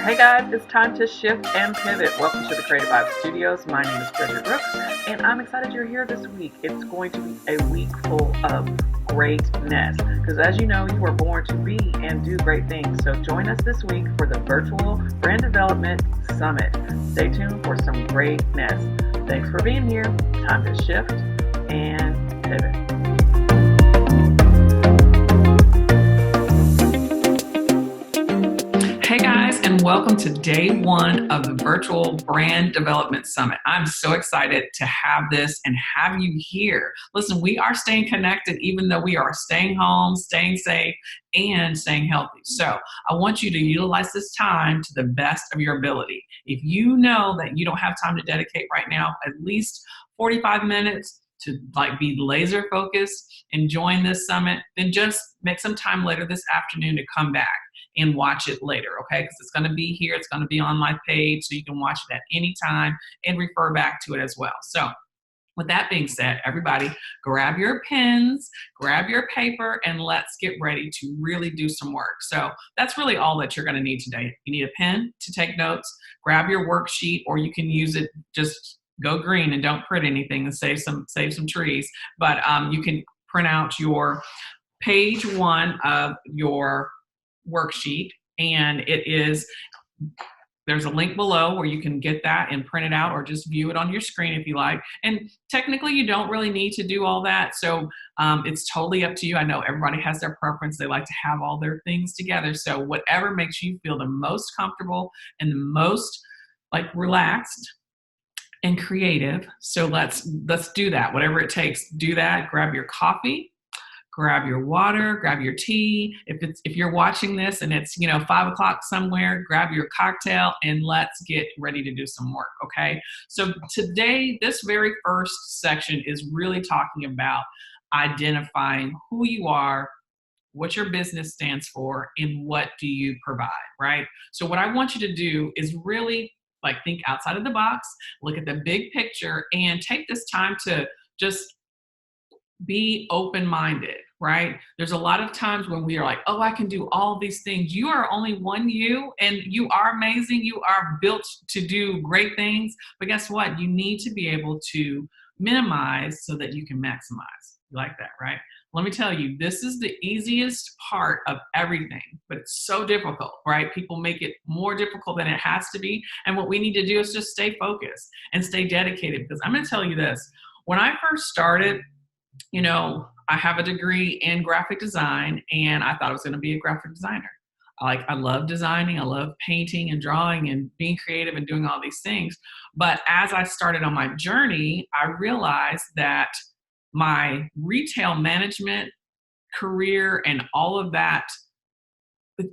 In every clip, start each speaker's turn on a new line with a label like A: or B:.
A: Hey guys, it's time to shift and pivot. Welcome to the Cre8tive Studios. My name is Bridgette, and I'm excited you're here this week. It's going to be a week full of greatness because, as you know, you were born to be and do great things. So join us this week for the virtual brand development summit. Stay tuned for some greatness. Thanks for being here. Time to shift and pivot. Hey guys, and welcome to day one of the Virtual Brand Development Summit. I'm so excited to have this and have you here. Listen, we are staying connected even though we are staying home, staying safe, and staying healthy. So I want you to utilize this time to the best of your ability. If you know that you don't have time to dedicate right now, at least 45 minutes to be laser focused and join this summit, then just make some time later this afternoon to come back and watch it later, okay? Because it's going to be here. It's going to be on my page, so you can watch it at any time and refer back to it as well. So with that being said, everybody grab your pens, grab your paper, and let's get ready to really do some work. So that's really all that you're going to need today. You need a pen to take notes, grab your worksheet, or you can use it, just go green and don't print anything and save some trees. But you can print out your page one of your worksheet, and there's a link below where you can get that and print it out or just view it on your screen if you like. And technically you don't really need to do all that, so it's totally up to you. I know everybody has their preference. They like to have all their things together, so whatever makes you feel the most comfortable and the most relaxed and creative. So let's do that. Whatever it takes, do that. Grab your coffee, grab your water, grab your tea. If you're watching this and it's 5 o'clock somewhere, grab your cocktail and let's get ready to do some work. Okay. So today, this very first section is really talking about identifying who you are, what your business stands for, and what do you provide, right? So what I want you to do is really think outside of the box, look at the big picture, and take this time to just be open-minded, right? There's a lot of times when we are like, oh, I can do all these things. You are only one you, and you are amazing. You are built to do great things. But guess what? You need to be able to minimize so that you can maximize. You like that, right? Let me tell you, this is the easiest part of everything, but it's so difficult, right? People make it more difficult than it has to be. And what we need to do is just stay focused and stay dedicated. Because I'm going to tell you this, when I first started, I have a degree in graphic design, and I thought I was going to be a graphic designer. I love designing. I love painting and drawing and being creative and doing all these things. But as I started on my journey, I realized that my retail management career and all of that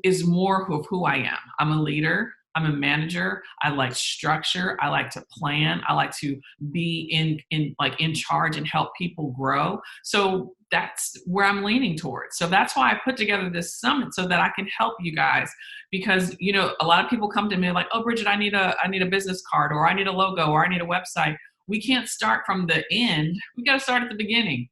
A: is more of who I am. I'm a leader. I'm a manager. I like structure. I like to plan. I like to be in charge and help people grow. So that's where I'm leaning towards. So that's why I put together this summit, so that I can help you guys. Because a lot of people come to me like, oh, Bridgette, I need a business card, or I need a logo, or I need a website. We can't start from the end. We got to start at the beginning.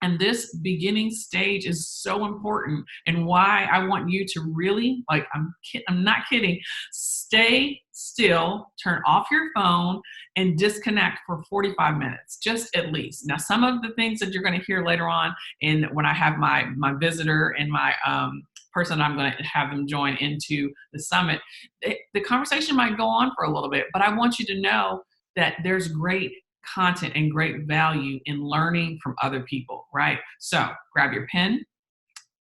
A: And this beginning stage is so important, and why I want you to really, I'm not kidding, stay still, turn off your phone, and disconnect for 45 minutes, just at least. Now, some of the things that you're going to hear later on, and when I have my visitor and my person I'm going to have them join into the summit, the conversation might go on for a little bit, but I want you to know that there's great content and great value in learning from other people, right? So grab your pen,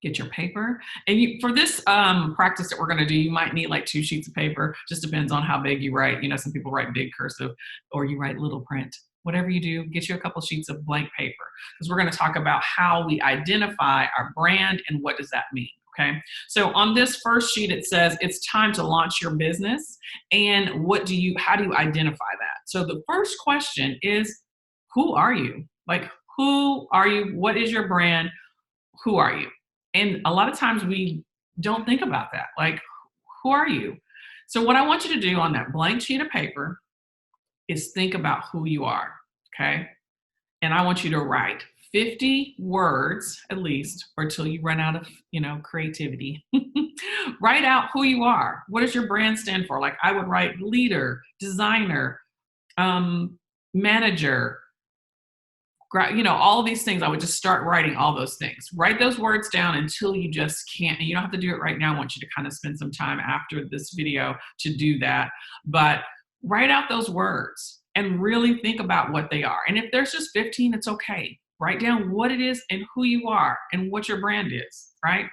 A: get your paper, and for this practice that we're going to do, you might need 2 sheets of paper. Just depends on how big you write. Some people write big cursive, or you write little print. Whatever you do, get you a couple sheets of blank paper, because we're going to talk about how we identify our brand and what does that mean. Okay, so on this first sheet, it says it's time to launch your business, and how do you identify that? So the first question is, who are you? Who are you? What is your brand? Who are you? And a lot of times we don't think about that. Who are you? So what I want you to do on that blank sheet of paper is think about who you are, okay? And I want you to write 50 words at least, or till you run out of, creativity. Write out who you are. What does your brand stand for? Like I would write leader, designer, manager, all of these things. I would just start writing all those things. Write those words down until you just can't. And you don't have to do it right now. I want you to kind of spend some time after this video to do that. But write out those words and really think about what they are. And if there's just 15, it's okay. Write down what it is and who you are and what your brand is, right?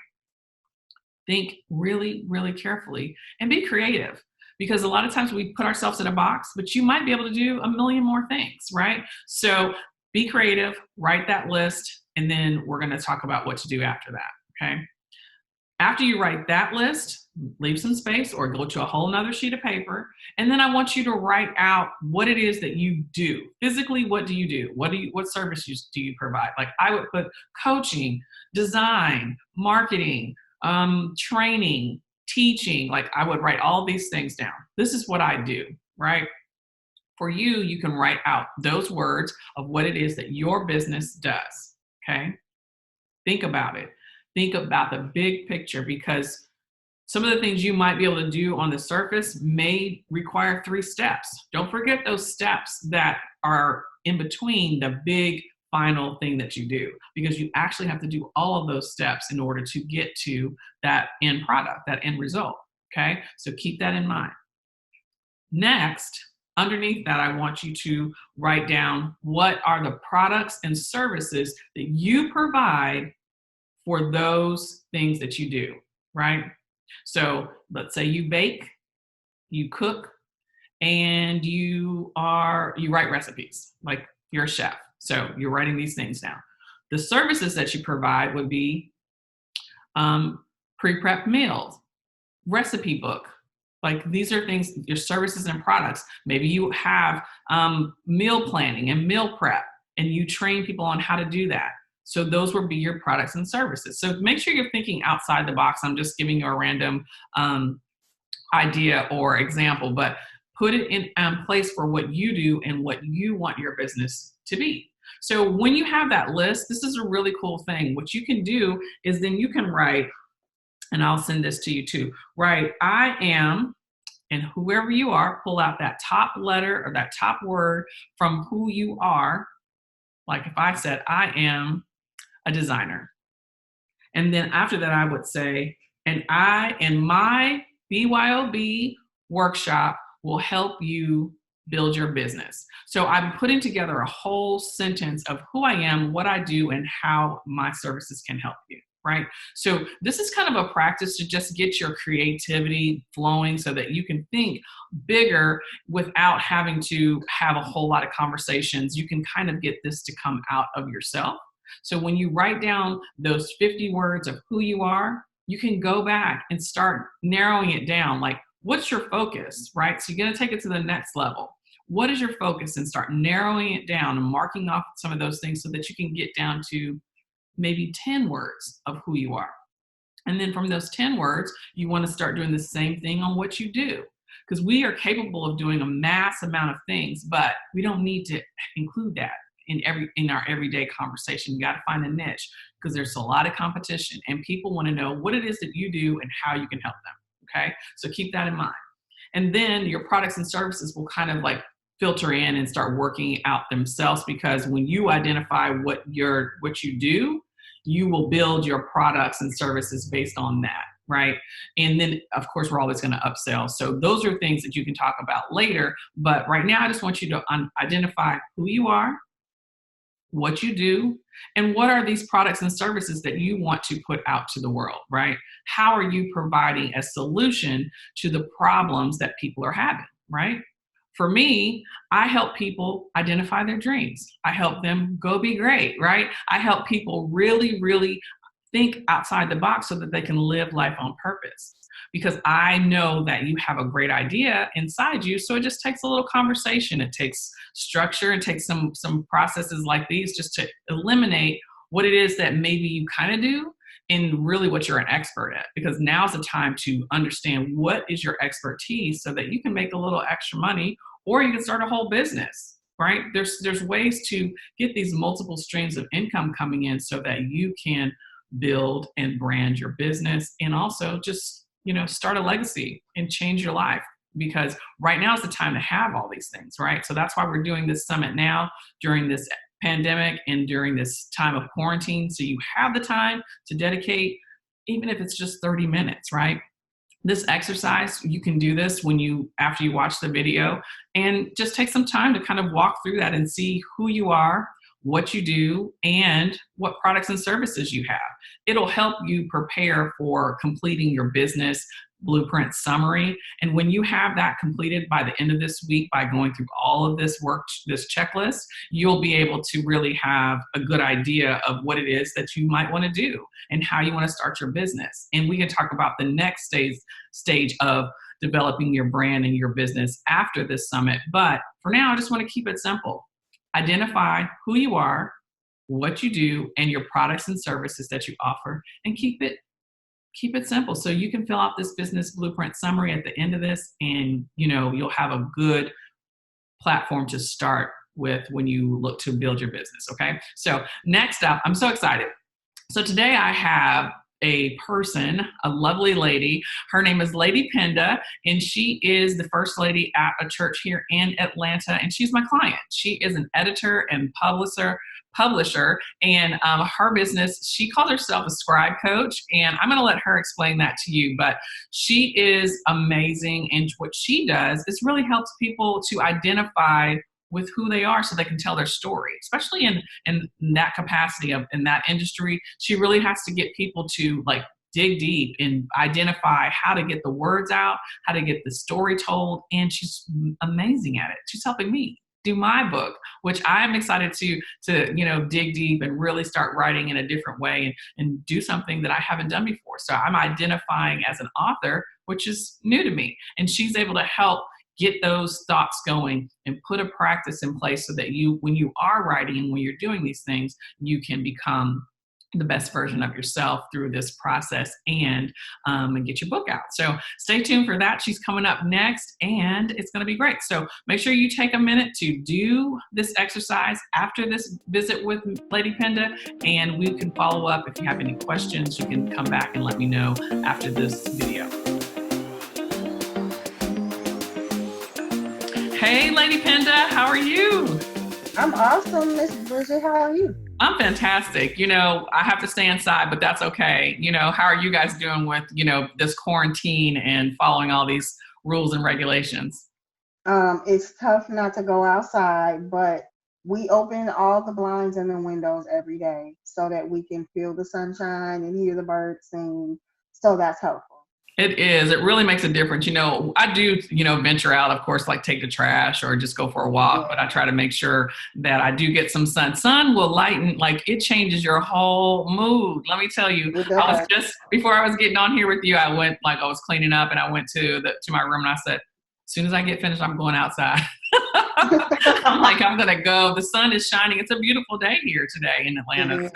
A: Think really, really carefully and be creative, because a lot of times we put ourselves in a box, but you might be able to do a million more things, right? So be creative, write that list, and then we're going to talk about what to do after that, okay? After you write that list, leave some space or go to a whole nother sheet of paper, and then I want you to write out what it is that you do. Physically, what do you do? What services do you provide? Like I would put coaching, design, marketing, training, teaching. Like I would write all these things down. This is what I do, right? For you, you can write out those words of what it is that your business does, okay? Think about it. Think about the big picture, because some of the things you might be able to do on the surface may require 3 steps. Don't forget those steps that are in between the big final thing that you do, because you actually have to do all of those steps in order to get to that end product, that end result, okay? So keep that in mind. Next, underneath that, I want you to write down what are the products and services that you provide for those things that you do, right? So let's say you bake, you cook, and you write recipes, like you're a chef. So you're writing these things down. The services that you provide would be pre-prep meals, recipe book. Like these are things, your services and products. Maybe you have meal planning and meal prep, and you train people on how to do that. So those would be your products and services. So make sure you're thinking outside the box. I'm just giving you a random idea or example, but put it in place for what you do and what you want your business to be. So when you have that list, this is a really cool thing. What you can do is then you can write, and I'll send this to you too, write, I am, and whoever you are, pull out that top letter or that top word from who you are. Like if I said, I am a designer. And then after that, I would say, and I, in my BYOB workshop, will help you build your business. So I'm putting together a whole sentence of who I am, what I do, and how my services can help you, right? So this is kind of a practice to just get your creativity flowing so that you can think bigger without having to have a whole lot of conversations. You can kind of get this to come out of yourself. So when you write down those 50 words of who you are, you can go back and start narrowing it down. Like, what's your focus, right? So you're going to take it to the next level. What is your focus? And start narrowing it down and marking off some of those things so that you can get down to maybe 10 words of who you are. And then from those 10 words, you want to start doing the same thing on what you do. Because we are capable of doing a mass amount of things, but we don't need to include that in our everyday conversation. You got to find a niche, because there's a lot of competition and people want to know what it is that you do and how you can help them. Okay, so keep that in mind. And then your products and services will kind of like filter in and start working out themselves, because when you identify what you do, you will build your products and services based on that, right? And then of course we're always going to upsell. So those are things that you can talk about later. But right now I just want you to identify who you are, what you do, and what are these products and services that you want to put out to the world, right? How are you providing a solution to the problems that people are having, right? For me, I help people identify their dreams. I help them go be great, right? I help people really, really think outside the box so that they can live life on purpose. Because I know that you have a great idea inside you, so it just takes a little conversation. It takes structure. It takes some processes like these just to eliminate what it is that maybe you kind of do and really what you're an expert at. Because now's the time to understand what is your expertise so that you can make a little extra money, or you can start a whole business, right? There's ways to get these multiple streams of income coming in so that you can build and brand your business, and also just, start a legacy and change your life, because right now is the time to have all these things, right? So that's why we're doing this summit now during this pandemic and during this time of quarantine. So you have the time to dedicate, even if it's just 30 minutes, right? This exercise, you can do this after you watch the video, and just take some time to kind of walk through that and see who you are, what you do, and what products and services you have. It'll help you prepare for completing your business blueprint summary. And when you have that completed by the end of this week, by going through all of this work, this checklist, you'll be able to really have a good idea of what it is that you might want to do and how you want to start your business. And we can talk about the next stage of developing your brand and your business after this summit. But for now, I just want to keep it simple. Identify who you are, what you do, and your products and services that you offer, and keep it simple, so you can fill out this business blueprint summary at the end of this, and you'll have a good platform to start with when you look to build your business. Okay, so next up, I'm so excited. So today I have a person, a lovely lady. Her name is Lady Penda, and she is the first lady at a church here in Atlanta, and she's my client. She is an editor and publisher, and her business, she calls herself a scribe coach, and I'm going to let her explain that to you. But she is amazing, and what she does is really helps people to identify with who they are so they can tell their story, especially in that capacity in that industry. She really has to get people to dig deep and identify how to get the words out, how to get the story told, and she's amazing at it. She's helping me do my book, which I'm excited to dig deep and really start writing in a different way and do something that I haven't done before. So I'm identifying as an author, which is new to me, and she's able to help get those thoughts going and put a practice in place so that when you are writing and when you're doing these things, you can become the best version of yourself through this process, and get your book out. So stay tuned for that. She's coming up next, and it's going to be great. So make sure you take a minute to do this exercise after this visit with Lady Penda, and we can follow up. If you have any questions, you can come back and let me know after this video. Hey, Lady Penda, how are you?
B: I'm awesome, Miss Bridgette. How are you?
A: I'm fantastic. I have to stay inside, but that's okay. How are you guys doing with, this quarantine and following all these rules and regulations?
B: It's tough not to go outside, but we open all the blinds and the windows every day so that we can feel the sunshine and hear the birds sing. So that's helpful.
A: It is. It really makes a difference. I do, venture out, of course, take the trash or just go for a walk, but I try to make sure that I do get some sun. Sun will lighten, it changes your whole mood. Let me tell you, I was just, before I was getting on here with you, I went, I was cleaning up, and I went to my room, and I said, as soon as I get finished, I'm going outside. I'm going to go. The sun is shining. It's a beautiful day here today in Atlanta.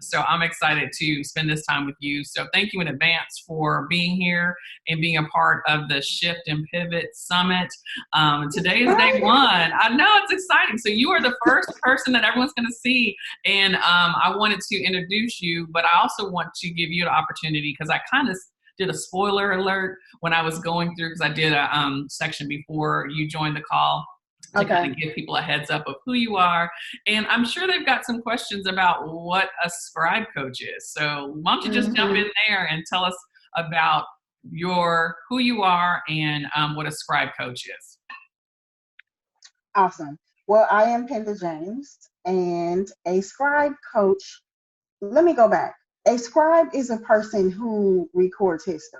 A: So I'm excited to spend this time with you. So thank you in advance for being here and being a part of the Shift and Pivot Summit. Today is day one. I know, it's exciting. So you are the first person that everyone's going to see. And I wanted to introduce you, but I also want to give you an opportunity, because I kind of did a spoiler alert when I was going through, because I did a section before you joined the call to kind of give people a heads up of who you are. And I'm sure they've got some questions about what a scribe coach is. So why don't you just jump in there and tell us about who you are and what a scribe coach is.
B: Awesome. Well, I am Penda James, and a scribe coach. Let me go back. A scribe is a person who records history.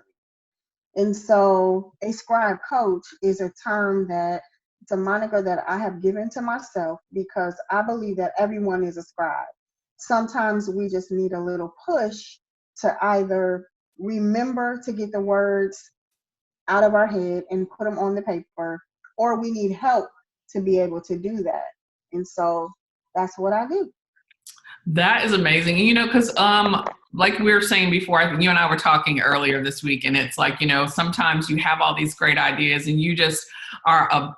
B: And so a scribe coach is a term it's a moniker that I have given to myself, because I believe that everyone is a scribe. Sometimes we just need a little push to either remember to get the words out of our head and put them on the paper, or we need help to be able to do that. And so that's what I do.
A: That is amazing. Because like we were saying before, I think you and I were talking earlier this week, and it's like, sometimes you have all these great ideas and you just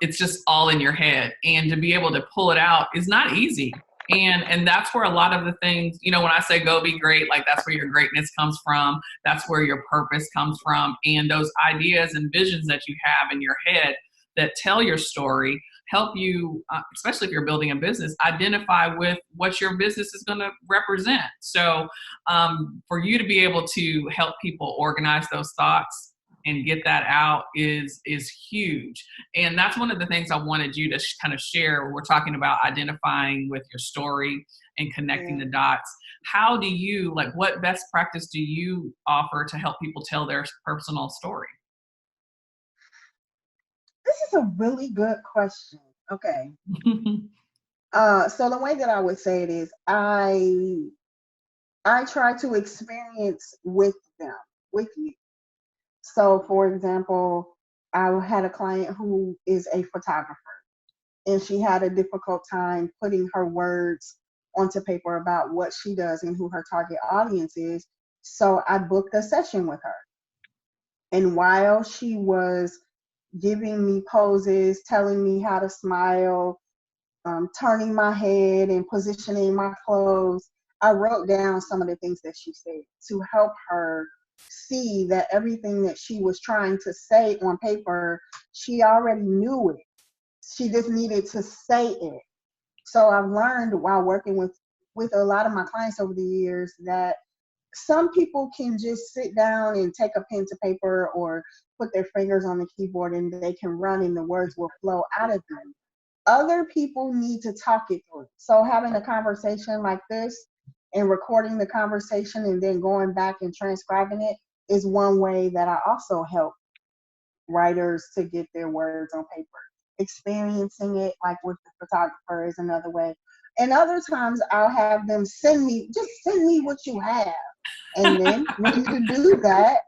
A: it's just all in your head. And to be able to pull it out is not easy. And that's where a lot of the things, when I say go be great, like that's where your greatness comes from. That's where your purpose comes from. And those ideas and visions that you have in your head that tell your story help you, especially if you're building a business, identify with what your business is going to represent. So for you to be able to help people organize those thoughts and get that out is huge. And that's one of the things I wanted you to kind of share. We're talking about identifying with your story and connecting the dots. How do you, like, what best practice do you offer to help people tell their personal story?
B: This is a really good question. Okay. So the way that I would say it is I try to experience with them, with you. So for example, I had a client who is a photographer, and she had a difficult time putting her words onto paper about what she does and who her target audience is. So I booked a session with her. And while she was giving me poses, telling me how to smile, turning my head and positioning my clothes, I wrote down some of the things that she said to help her see that everything that she was trying to say on paper, she already knew it. She just needed to say it. So I've learned while working with a lot of my clients over the years that some people can just sit down and take a pen to paper or put their fingers on the keyboard and they can run and the words will flow out of them. Other people need to talk it through. So having a conversation like this and recording the conversation and then going back and transcribing it is one way that I also help writers to get their words on paper. Experiencing it, like with the photographer, is another way. And other times I'll have them send me what you have. And then when you do that,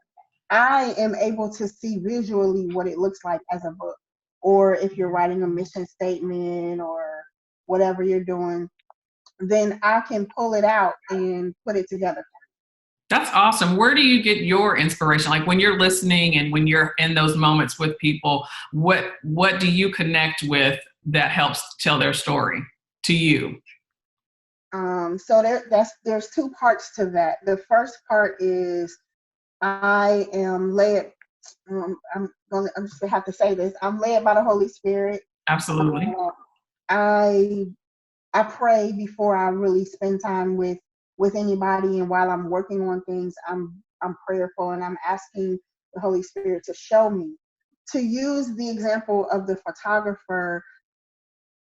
B: I am able to see visually what it looks like as a book. Or if you're writing a mission statement or whatever you're doing, then I can pull it out and put it together.
A: That's awesome. Where do you get your inspiration? Like when you're listening and when you're in those moments with people, what do you connect with that helps tell their story to you?
B: So there's two parts to that. The first part is I am led. I'm just gonna have to say this. I'm led by the Holy Spirit.
A: Absolutely.
B: I I pray before I really spend time with anybody, and while I'm working on things, I'm prayerful and I'm asking the Holy Spirit to show me. To use the example of the photographer,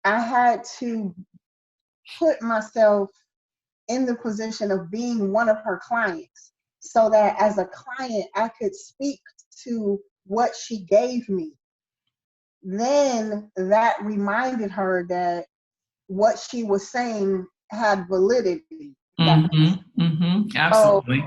B: I had to put myself in the position of being one of her clients so that as a client I could speak to what she gave me. Then that reminded her that what she was saying had validity.
A: Absolutely.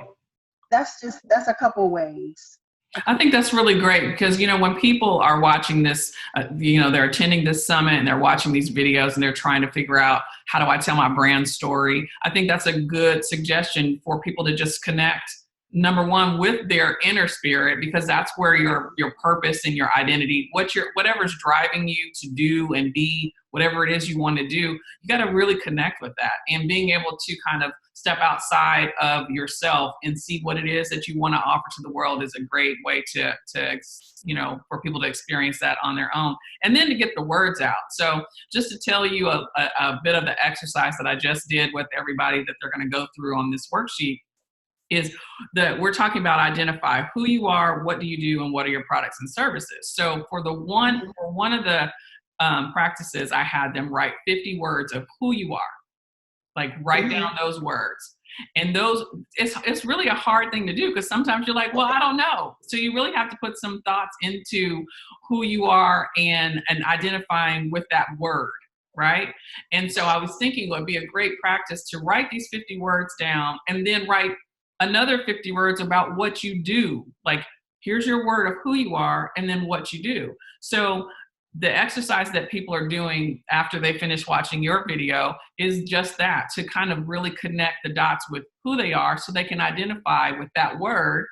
B: So that's a couple ways.
A: I think that's really great because, when people are watching this, they're attending this summit and they're watching these videos and they're trying to figure out, how do I tell my brand story? I think that's a good suggestion for people to just connect, number one, with their inner spirit, because that's where your purpose and your identity, whatever's driving you to do and be whatever it is you want to do, you got to really connect with that. And being able to kind of step outside of yourself and see what it is that you want to offer to the world is a great way to for people to experience that on their own, and then to get the words out. So just to tell you a bit of the exercise that I just did with everybody that they're going to go through on this worksheet is that we're talking about identify who you are, what do you do, and what are your products and services. So for one of the practices, I had them write 50 words of who you are. Like write down those words. And it's really a hard thing to do because sometimes you're like, well, I don't know. So you really have to put some thoughts into who you are and identifying with that word, right? And so I was thinking it would be a great practice to write these 50 words down and then write another 50 words about what you do. Like, here's your word of who you are and then what you do. So the exercise that people are doing after they finish watching your video is just that, to kind of really connect the dots with who they are so they can identify with that word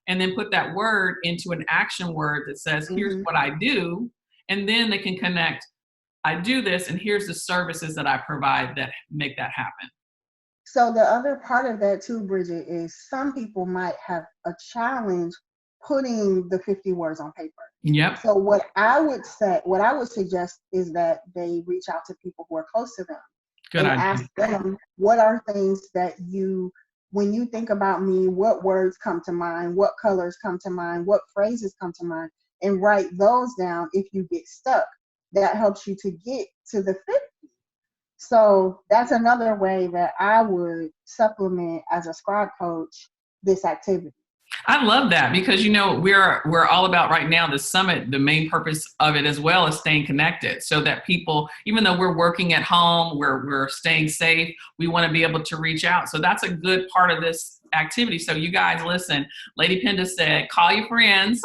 A: and then put that word into an action word that says, here's
B: Hmm.
A: what I do. And then they can connect, I do this, and here's the services that I provide that make that happen.
B: So the other part of that too, Bridget, is some people might have a challenge putting the 50 words on paper.
A: Yep.
B: So what I would suggest is that they reach out to people who are close to them
A: Good
B: and
A: idea.
B: ask them, what are things that when you think about me, what words come to mind, what colors come to mind, what phrases come to mind, and write those down if you get stuck. That helps you to get to the 50. So that's another way that I would supplement as a scribe coach this activity.
A: I love that because we're all about right now the summit. The main purpose of it as well is staying connected, so that people, even though we're working at home, we're staying safe. We want to be able to reach out. So that's a good part of this activity. So you guys listen. Lady Penda said, call your friends,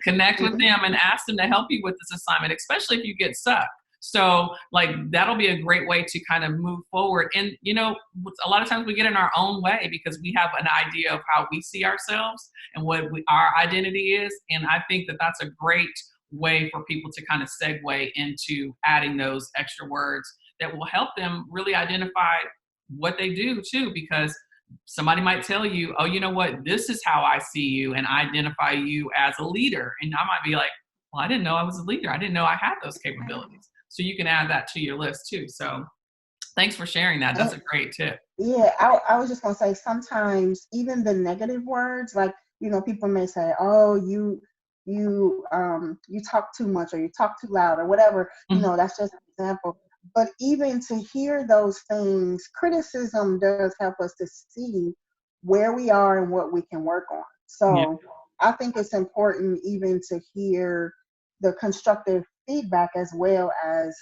A: connect with them, and ask them to help you with this assignment, especially if you get stuck. So like that'll be a great way to kind of move forward. And a lot of times we get in our own way because we have an idea of how we see ourselves and what our identity is. And I think that that's a great way for people to kind of segue into adding those extra words that will help them really identify what they do too, because somebody might tell you, oh, you know what, this is how I see you and identify you as a leader. And I might be like, well, I didn't know I was a leader. I didn't know I had those capabilities. So you can add that to your list too. So thanks for sharing that. That's a great tip.
B: Yeah, I was just gonna say, sometimes even the negative words, like, people may say, oh, you talk too much, or you talk too loud, or whatever.
A: Mhm.
B: That's just an example. But even to hear those things, criticism does help us to see where we are and what we can work on.
A: Yeah.
B: So I think it's important even to hear the constructive feedback as well as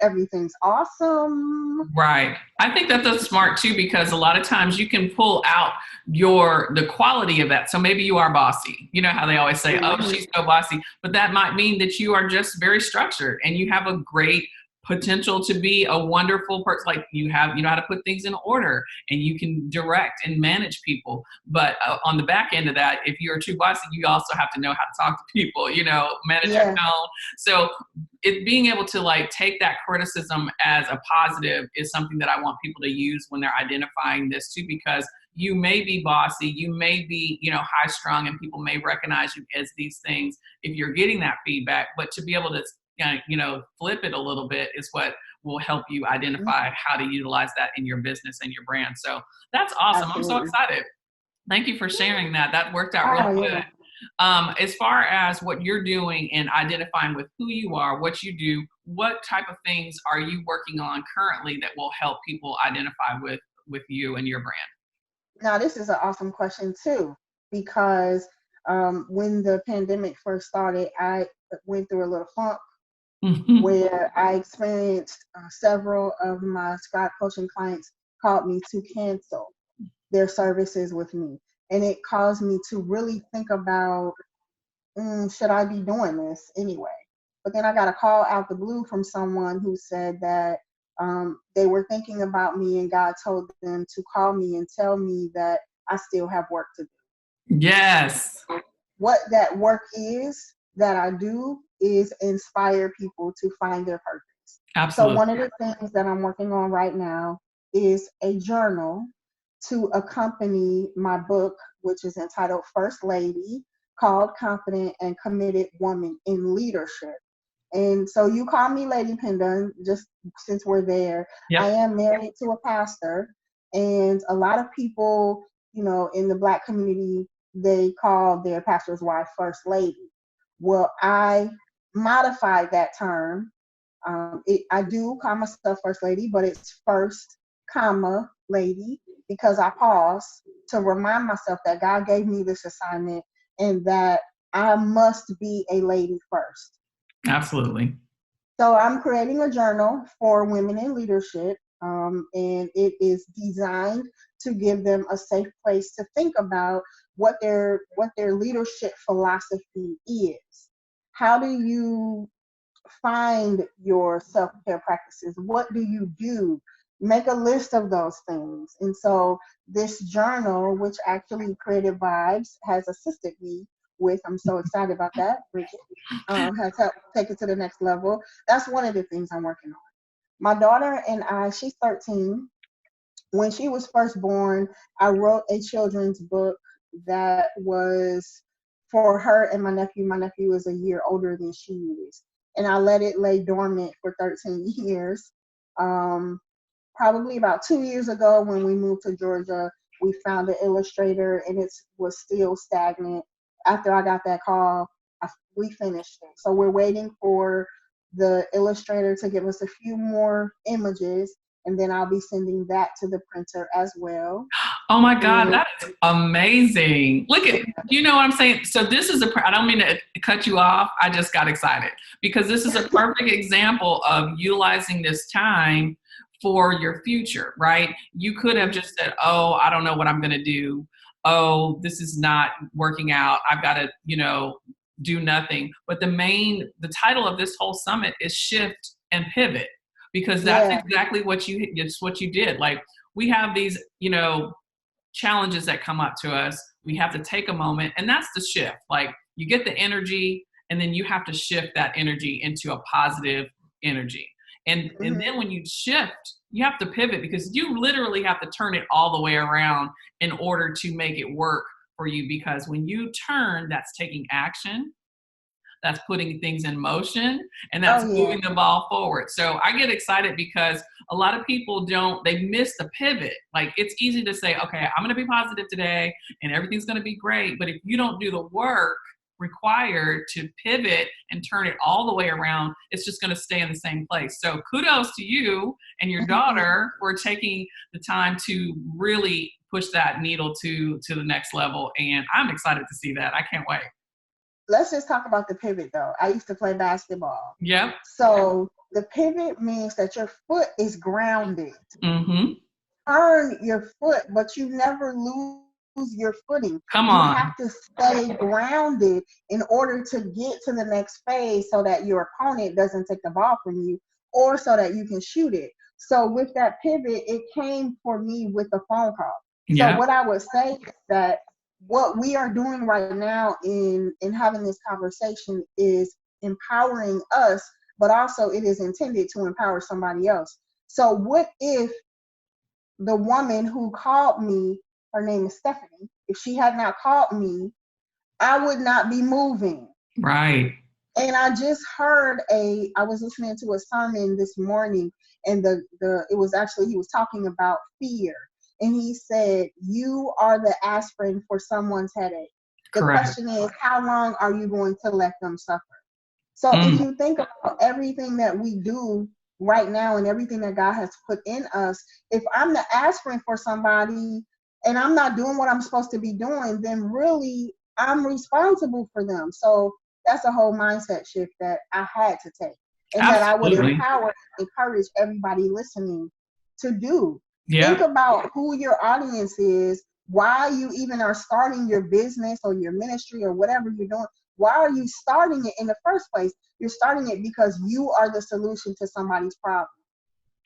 B: everything's awesome.
A: Right. I think that that's smart too, because a lot of times you can pull out the quality of that. So maybe you are bossy. You know how they always say, oh,
B: Mhm.
A: she's so bossy. But that might mean that you are just very structured and you have a great potential to be a wonderful person. Like you know how to put things in order and you can direct and manage people. But on the back end of that, if you're too bossy, you also have to know how to talk to people, manage your
B: Yeah,
A: tone. So it being able to like take that criticism as a positive is something that I want people to use when they're identifying this too, because you may be bossy, you may be, high strung, and people may recognize you as these things if you're getting that feedback. But to be able to, flip it a little bit is what will help you identify how to utilize that in your business and your brand. So that's awesome. I'm so
B: absolutely.
A: excited. Thank you for sharing that. That worked out really
B: Oh,
A: good.
B: yeah.
A: As far as what you're doing and identifying with who you are, what you do, what type of things are you working on currently that will help people identify with you and your
B: Now, this is an awesome question too, because when the pandemic first started, I went through a little funk
A: brand?
B: where I experienced several of my scribe coaching clients called me to cancel their services with me. And it caused me to really think about, should I be doing this anyway? But then I got a call out the blue from someone who said that they were thinking about me, and God told them to call me and tell me that I still have work to do.
A: Yes,
B: What that work is that I do is inspire people to find their purpose. So
A: absolutely.
B: one of the things that I'm working on right now is a journal to accompany my book, which is entitled First Lady, called Confident and Committed Woman in Leadership. And so you call me Lady Penda, just since we're there. I
A: Yep.
B: am married to a pastor, and a lot of people, in the Black community, they call their pastor's wife First Lady. Well, I modified that term. I do call myself First Lady, but it's first, comma, lady, because I pause to remind myself that God gave me this assignment and that I must be a lady first.
A: Absolutely.
B: So I'm creating a journal for women in leadership, and it is designed to give them a safe place to think about what their leadership philosophy is. How do you find your self-care practices? What do you do? Make a list of those things. And so this journal, which actually Cre8tive Vibes has assisted me with, I'm so excited about that. Bridgette has helped take it to the next level. That's one of the things I'm working on. My daughter and I, she's 13. When she was first born, I wrote a children's book that was for her and my nephew. My nephew is a year older than she is. And I let it lay dormant for 13 years. Probably about 2 years ago, when we moved to Georgia, we found an illustrator, and it was still stagnant. After I got that call, we finished it. So we're waiting for the illustrator to give us a few more images, and then I'll be sending that to the printer as well.
A: Oh my God,
B: And
A: that is amazing. Look at, you know what I'm saying? So this is I don't mean to cut you off. I just got excited because this is a perfect example of utilizing this time for your future, right? You could have just said, oh, I don't know what I'm going to do. Oh, this is not working out. I've got to, do nothing. But the title of this whole summit is Shift and Pivot, because that's exactly it's what you did. Like, we have these, challenges that come up to us. We have to take a moment, and that's the shift. Like, you get the energy, and then you have to shift that energy into a positive energy. And then when you shift, you have to pivot, because you literally have to turn it all the way around in order to make it work for you. Because when you turn, that's taking action, that's putting things in motion, and that's moving the ball forward. So I get excited because a lot of people they miss the pivot. Like, it's easy to say, okay, I'm going to be positive today and everything's going to be great. But if you don't do the work required to pivot and turn it all the way around, it's just going to stay in the same place. So kudos to you and your daughter for taking the time to really push that needle to the next level. And I'm excited to see that. I can't wait.
B: Let's just talk about the pivot, though. I used to play basketball.
A: Yep.
B: So the pivot means that your foot is grounded.
A: Mm-hmm.
B: Turn your foot, but you never lose your footing.
A: Come on.
B: You have to stay grounded in order to get to the next phase, so that your opponent doesn't take the ball from you, or so that you can shoot it. So with that pivot, it came for me with a phone call.
A: Yep.
B: So what I would say is that what we are doing right now in having this conversation is empowering us, but also it is intended to empower somebody else. So what if the woman who called me, her name is Stephanie, if she had not called me, I would not be moving.
A: Right.
B: And I just heard I was listening to a sermon this morning, and it was actually, he was talking about fear. And he said, you are the aspirin for someone's headache. The question is, how long are you going to let them suffer? So if you think about everything that we do right now and everything that God has put in us, if I'm the aspirin for somebody and I'm not doing what I'm supposed to be doing, then really I'm responsible for them. So that's a whole mindset shift that I had to take, and that I would encourage everybody listening to do. Think about who your audience is, why you even are starting your business or your ministry or whatever you're doing. Why are you starting it in the first place? You're starting it because you are the solution to somebody's problem.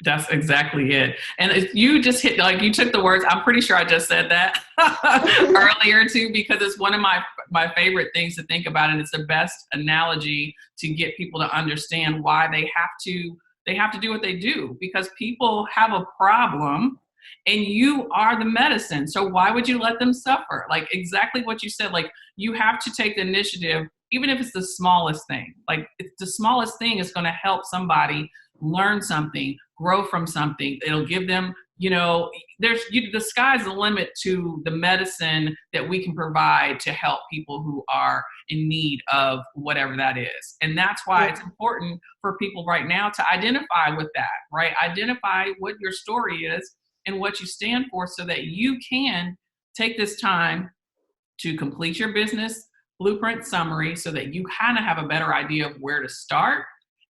A: That's exactly it. And you just hit, like, you took the words. I'm pretty sure I just said that earlier too, because it's one of my favorite things to think about. And it's the best analogy to get people to understand why they have to do what they do, because people have a problem and you are the medicine. So why would you let them suffer? Like, exactly what you said. Like, you have to take the initiative, even if it's the smallest thing. Like, it's the smallest thing is going to help somebody learn something, grow from something. It'll give them, the sky's the limit to the medicine that we can provide to help people who are in need of whatever that is. And that's why it's important for people right now to identify with that, right? Identify what your story is and what you stand for, so that you can take this time to complete your business blueprint summary, so that you kind of have a better idea of where to start.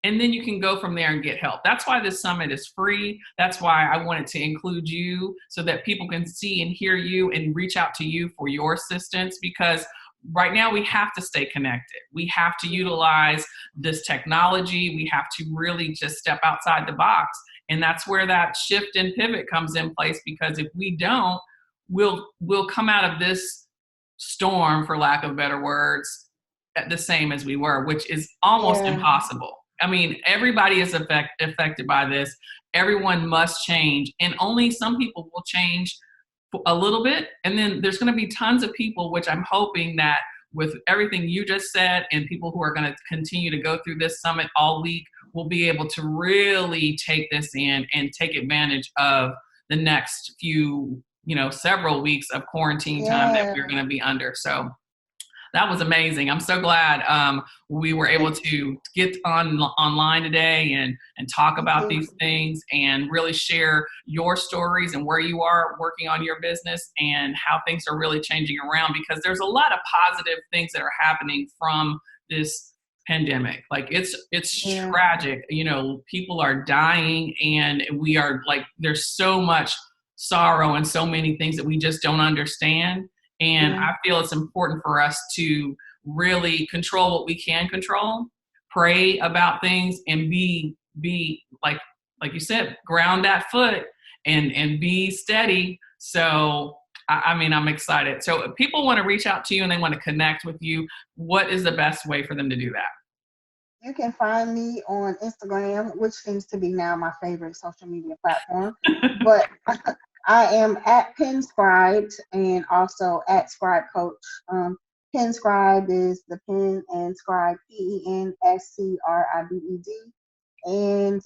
A: And then you can go from there and get help. That's why this summit is free. That's why I wanted to include you, so that people can see and hear you and reach out to you for your assistance. Because right now we have to stay connected. We have to utilize this technology. We have to really just step outside the box. And that's where that shift and pivot comes in place, because if we don't, we'll come out of this storm, for lack of better words, the same as we were, which is almost
B: Yeah.
A: impossible. I mean, everybody is affected by this. Everyone must change, and only some people will change a little bit. And then there's going to be tons of people, which I'm hoping that with everything you just said, and people who are going to continue to go through this summit all week, will be able to really take this in and take advantage of the next few, several weeks of quarantine time that
B: Yeah.
A: we're going to be under. So that was amazing. I'm so glad we were able to get online today and talk
B: Me
A: about
B: too.
A: these things and really share your stories and where you are working on your business and how things are really changing around, because there's a lot of positive things that are happening from this pandemic. Like it's
B: Yeah.
A: tragic. People are dying, and we are like, there's so much sorrow and so many things that we just don't understand. And
B: Yeah.
A: I feel it's important for us to really control what we can control, pray about things, and be like you said, ground that foot and be steady. So I mean, I'm excited. So if people want to reach out to you and they want to connect with you, what is the best way for them to do
B: You can find me on Instagram, which seems to be now my favorite social media platform.
A: that?
B: But I am at Penscribed and also at Scribe Coach. Penscribed is the pen and scribe, Penscribed. And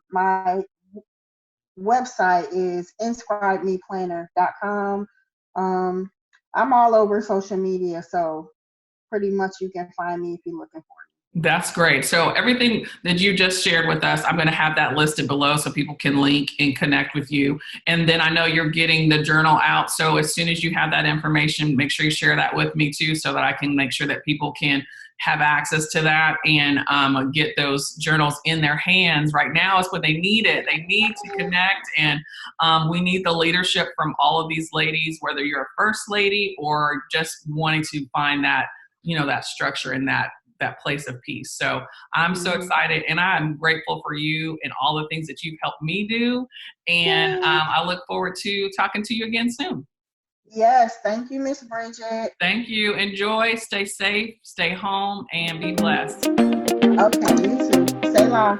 B: my website is inscribemeplanner.com. I'm all over social media, so pretty much you can find me if you're looking for
A: That's great. So everything that you just shared with us, I'm going to have that listed below so people can link and connect with you. And then I know you're getting the journal out. So as soon as you have that information, make sure you share that with me too, so that I can make sure that people can have access to that and get those journals in their hands. Right now is what they need it. They need to connect, and we need the leadership from all of these ladies, whether you're a first lady or just wanting to find that, that structure and that place of peace. So I'm so
B: me.
A: excited, and I'm grateful for you and all the things that you've helped me do. And
B: Yay.
A: I look forward to talking to you again soon.
B: Yes, thank you, Miss Bridgette.
A: Thank you. Enjoy, stay safe, stay home, and be blessed.
B: Okay, you too. Say la.